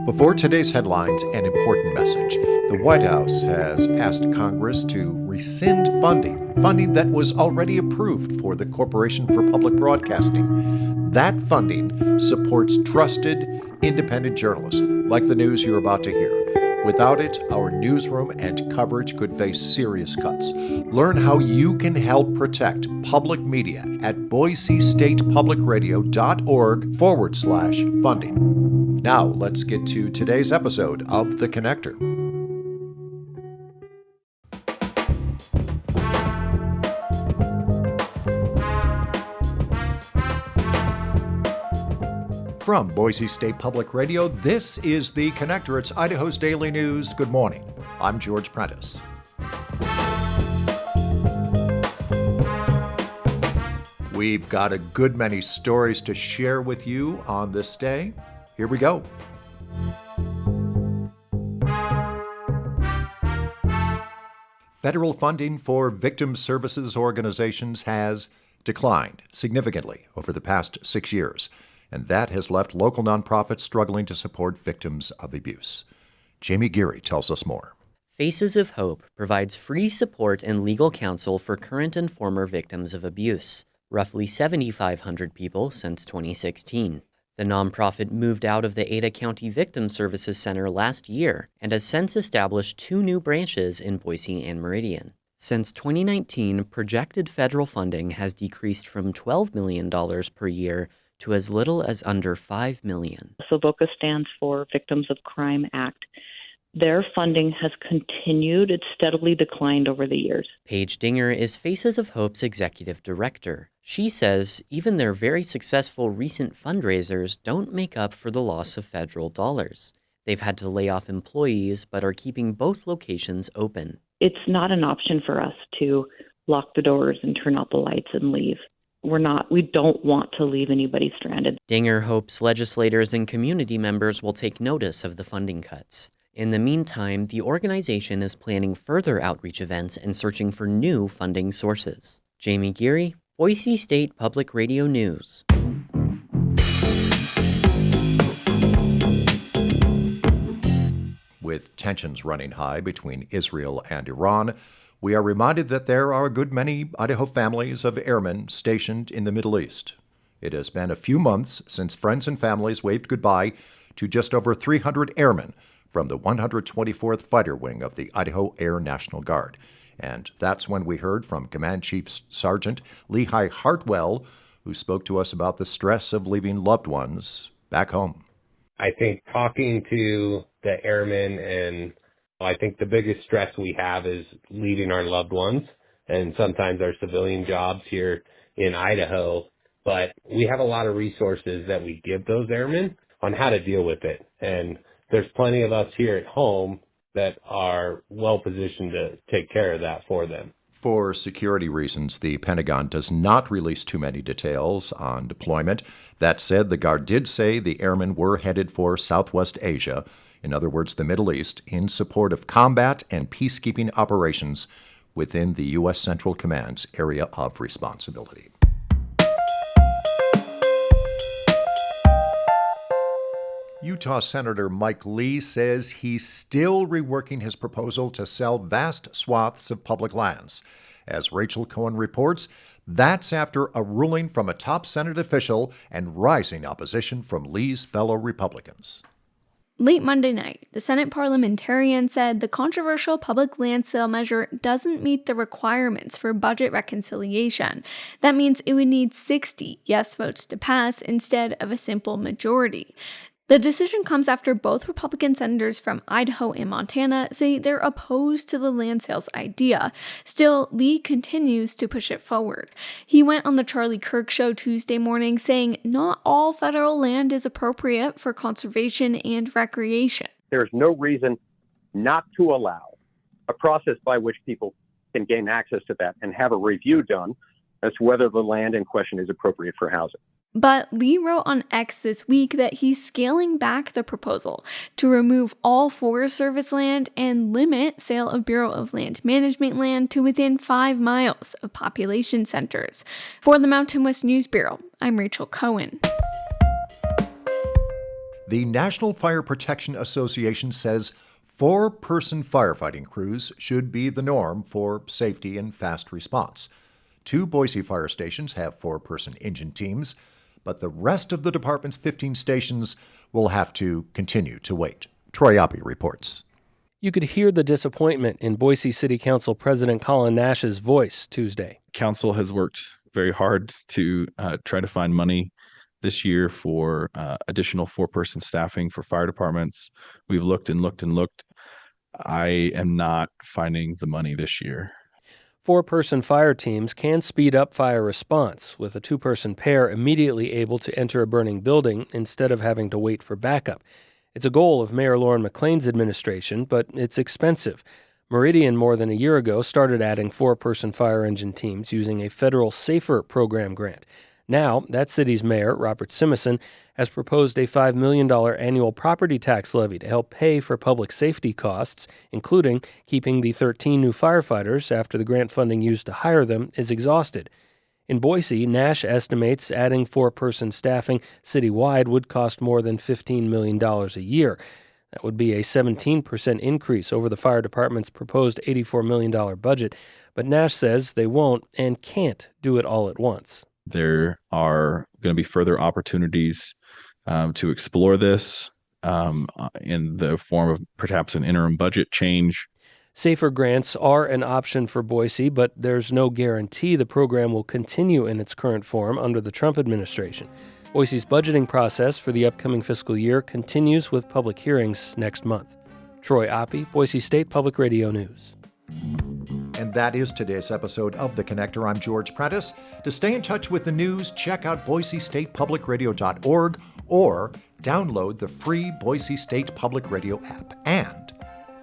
Before today's headlines, an important message. The White House has asked Congress to rescind funding that was already approved for the Corporation for Public Broadcasting. That funding supports trusted, independent journalism, like the news you're about to hear. Without it, our newsroom and coverage could face serious cuts. Learn how you can help protect public media at boisestatepublicradio.org/funding. Now, let's get to today's episode of The Connector. From Boise State Public Radio, this is The Connector. It's Idaho's daily news. Good morning. I'm George Prentice. We've got a good many stories to share with you on this day. Here we go. Federal funding for victim services organizations has declined significantly over the past 6 years, and that has left local nonprofits struggling to support victims of abuse. Jamie Geary tells us more. Faces of Hope provides free support and legal counsel for current and former victims of abuse, roughly 7,500 people since 2016. The nonprofit moved out of the Ada County Victim Services Center last year and has since established 2 new branches in Boise and Meridian. Since 2019, projected federal funding has decreased from $12 million per year to as little as under $5 million. So VOCA stands for Victims of Crime Act. Their funding has continued. It's steadily declined over the years. Paige Dinger is Faces of Hope's executive director. She says even their very successful recent fundraisers don't make up for the loss of federal dollars. They've had to lay off employees, but are keeping both locations open. It's not an option for us to lock the doors and turn out the lights and leave. We don't want to leave anybody stranded. Dinger hopes legislators and community members will take notice of the funding cuts. In the meantime, the organization is planning further outreach events and searching for new funding sources. Jamie Geary, Boise State Public Radio News. With tensions running high between Israel and Iran, we are reminded that there are a good many Idaho families of airmen stationed in the Middle East. It has been a few months since friends and families waved goodbye to just over 300 airmen from the 124th Fighter Wing of the Idaho Air National Guard. And that's when we heard from Command Chief Sergeant Lehigh Hartwell, who spoke to us about the stress of leaving loved ones back home. I think talking to the airmen, and I think the biggest stress we have is leaving our loved ones and sometimes our civilian jobs here in Idaho. But we have a lot of resources that we give those airmen on how to deal with it. And there's plenty of us here at home that are well positioned to take care of that for them. For security reasons, the Pentagon does not release too many details on deployment. That said, the Guard did say the airmen were headed for Southwest Asia, in other words, the Middle East, in support of combat and peacekeeping operations within the U.S. Central Command's area of responsibility. Utah Senator Mike Lee says he's still reworking his proposal to sell vast swaths of public lands. As Rachel Cohen reports, that's after a ruling from a top Senate official and rising opposition from Lee's fellow Republicans. Late Monday night, the Senate parliamentarian said the controversial public land sale measure doesn't meet the requirements for budget reconciliation. That means it would need 60 yes votes to pass instead of a simple majority. The decision comes after both Republican senators from Idaho and Montana say they're opposed to the land sales idea. Still, Lee continues to push it forward. He went on the Charlie Kirk Show Tuesday morning saying not all federal land is appropriate for conservation and recreation. There's no reason not to allow a process by which people can gain access to that and have a review done as to whether the land in question is appropriate for housing. But Lee wrote on X this week that he's scaling back the proposal to remove all Forest Service land and limit sale of Bureau of Land Management land to within 5 miles of population centers. For the Mountain West News Bureau, I'm Rachel Cohen. The National Fire Protection Association says 4-person firefighting crews should be the norm for safety and fast response. 2 Boise fire stations have 4-person engine teams, but the rest of the department's 15 stations will have to continue to wait. Troy Oppie reports. You could hear the disappointment in Boise City Council President Colin Nash's voice Tuesday. Council has worked very hard to try to find money this year for additional 4-person staffing for fire departments. We've looked and looked and looked. I am not finding the money this year. 4-person fire teams can speed up fire response, with a 2-person pair immediately able to enter a burning building instead of having to wait for backup. It's a goal of Mayor Lauren McLean's administration, but it's expensive. Meridian, more than a year ago, started adding 4-person fire engine teams using a federal SAFER program grant. Now, that city's mayor, Robert Simison, has proposed a $5 million annual property tax levy to help pay for public safety costs, including keeping the 13 new firefighters after the grant funding used to hire them is exhausted. In Boise, Nash estimates adding 4-person staffing citywide would cost more than $15 million a year. That would be a 17% increase over the fire department's proposed $84 million budget, but Nash says they won't and can't do it all at once. There are going to be further opportunities to explore this in the form of perhaps an interim budget change. SAFER grants are an option for Boise, but there's no guarantee the program will continue in its current form under the Trump administration. Boise's budgeting process for the upcoming fiscal year continues with public hearings next month. Troy Oppie, Boise State Public Radio News. And that is today's episode of The Connector. I'm George Prentice. To stay in touch with the news, check out boisestatepublicradio.org or download the free Boise State Public Radio app. And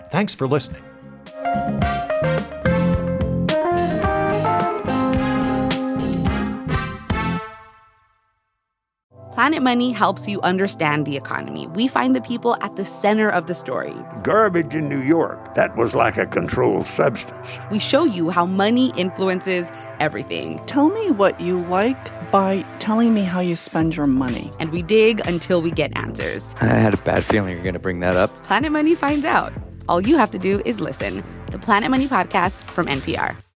thanks for listening. Planet Money helps you understand the economy. We find the people at the center of the story. Garbage in New York, that was like a controlled substance. We show you how money influences everything. Tell me what you like by telling me how you spend your money. And we dig until we get answers. I had a bad feeling you're going to bring that up. Planet Money finds out. All you have to do is listen. The Planet Money Podcast from NPR.